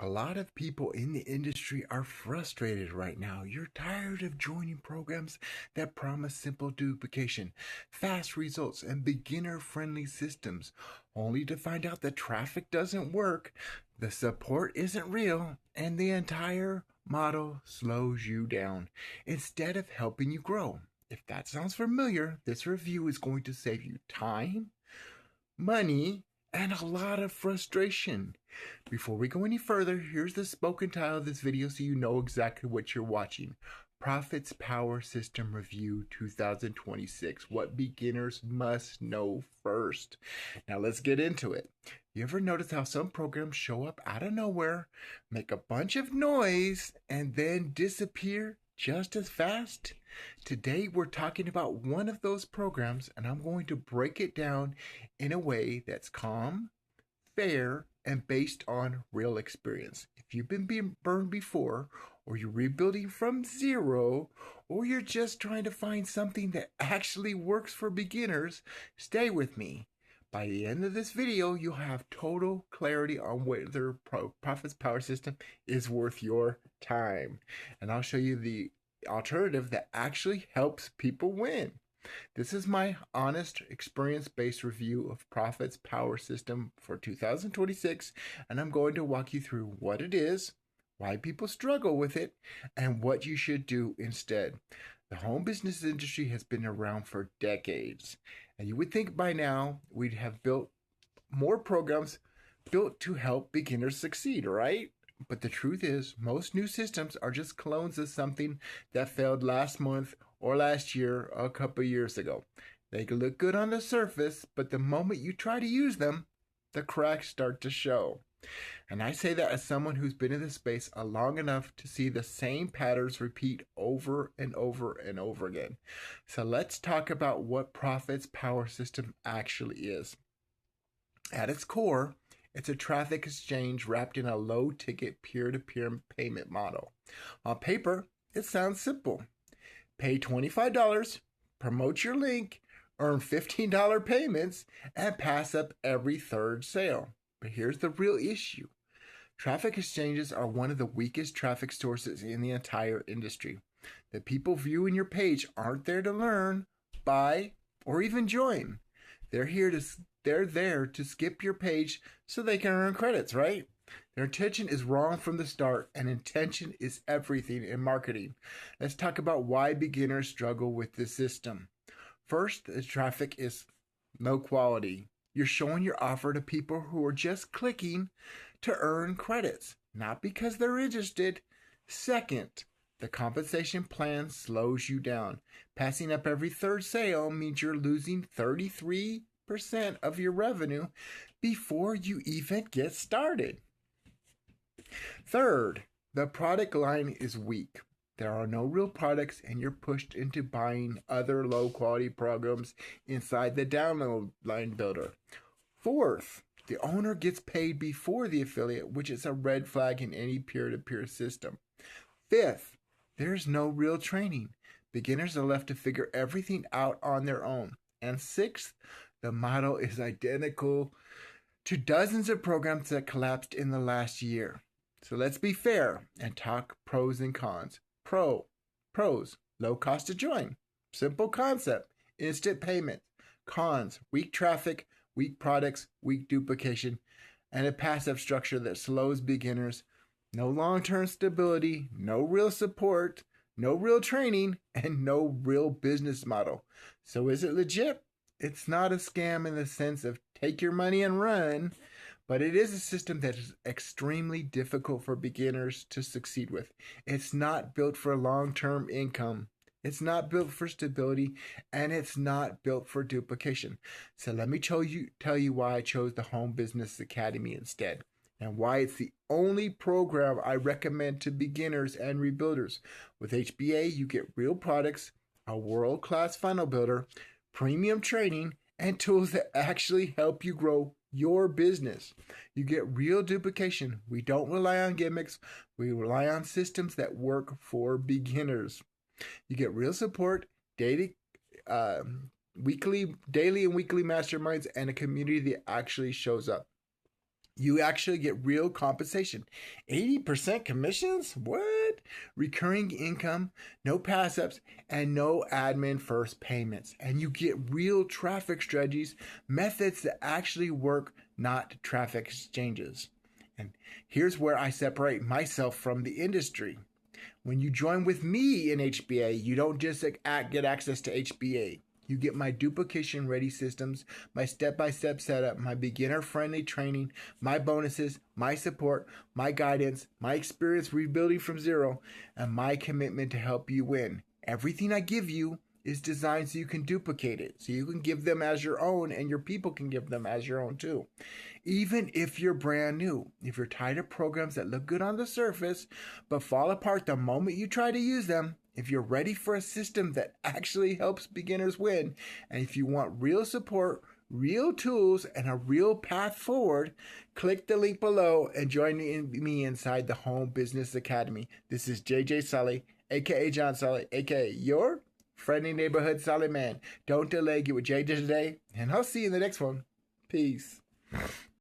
A lot of people in the industry are frustrated right now. You're tired of joining programs that promise simple duplication, fast results, and beginner friendly systems, only to find out the traffic doesn't work, the support isn't real, and the entire model slows you down instead of helping you grow. If that sounds familiar, this review is going to save you time, money, and a lot of frustration. Before we go any further, here's the spoken title of this video so you know exactly what you're watching. Profits Power System Review 2026. What beginners must know first. Now let's get into it. You ever notice how some programs show up out of nowhere, make a bunch of noise, and then disappear just as fast? Today we're talking about one of those programs, and I'm going to break it down in a way that's calm, fair, and based on real experience. If you've been burned before, or you're rebuilding from zero, or you're just trying to find something that actually works for beginners, stay with me. By the end of this video, you'll have total clarity on whether Profits Power System is worth your time. And I'll show you the alternative that actually helps people win. This is my honest, experience-based review of Profits Power System for 2026, and I'm going to walk you through what it is, why people struggle with it, and what you should do instead. The home business industry has been around for decades, and you would think by now we'd have built more programs built to help beginners succeed, right? But the truth is, most new systems are just clones of something that failed last month or last year or a couple years ago. They can look good on the surface, but the moment you try to use them, the cracks start to show. And I say that as someone who's been in this space long enough to see the same patterns repeat over and over and over again. So let's talk about what Profits Power System actually is. At its core, it's a traffic exchange wrapped in a low-ticket peer-to-peer payment model. On paper, it sounds simple. Pay $25, promote your link, earn $15 payments, and pass up every third sale. But here's the real issue. Traffic exchanges are one of the weakest traffic sources in the entire industry. The people viewing your page aren't there to learn, buy, or even join. They're there to skip your page so they can earn credits, right? Their intention is wrong from the start, and intention is everything in marketing. Let's talk about why beginners struggle with this system. First, the traffic is low quality. You're showing your offer to people who are just clicking to earn credits, not because they're interested. Second, the compensation plan slows you down. Passing up every third sale means you're losing 33% of your revenue before you even get started. Third, the product line is weak. There are no real products, and you're pushed into buying other low-quality programs inside the download line builder. Fourth, the owner gets paid before the affiliate, which is a red flag in any peer-to-peer system. Fifth, there's no real training. Beginners are left to figure everything out on their own. And sixth, the model is identical to dozens of programs that collapsed in the last year. So let's be fair and talk pros and cons. Pros, low cost to join. Simple concept, instant payment. Cons, weak traffic, weak products, weak duplication, and a passive structure that slows beginners. No long-term stability, no real support, no real training, and no real business model. So is it legit? It's not a scam in the sense of take your money and run, but it is a system that is extremely difficult for beginners to succeed with. It's not built for long-term income. It's not built for stability, and it's not built for duplication. So let me tell you why I chose the Home Business Academy instead, and why it's the only program I recommend to beginners and rebuilders. With HBA, you get real products, a world-class funnel builder, premium training, and tools that actually help you grow your business. You get real duplication. We don't rely on gimmicks. We rely on systems that work for beginners. You get real support, daily and weekly masterminds, and a community that actually shows up. You actually get real compensation. 80% commissions? What? Recurring income, no pass-ups, and no admin first payments. And you get real traffic strategies, methods that actually work, not traffic exchanges. And here's where I separate myself from the industry. When you join with me in HBA, you don't just get access to HBA. You get my duplication-ready systems, my step-by-step setup, my beginner-friendly training, my bonuses, my support, my guidance, my experience rebuilding from zero, and my commitment to help you win. Everything I give you is designed so you can duplicate it, so you can give them as your own, and your people can give them as your own too. Even if you're brand new, if you're tired of programs that look good on the surface, but fall apart the moment you try to use them, if you're ready for a system that actually helps beginners win, and if you want real support, real tools, and a real path forward, click the link below and join me inside the Home Business Academy. This is JJ Sully, aka John Sully, aka your friendly neighborhood Sully man. Don't delay, get with JJ today, and I'll see you in the next one. Peace.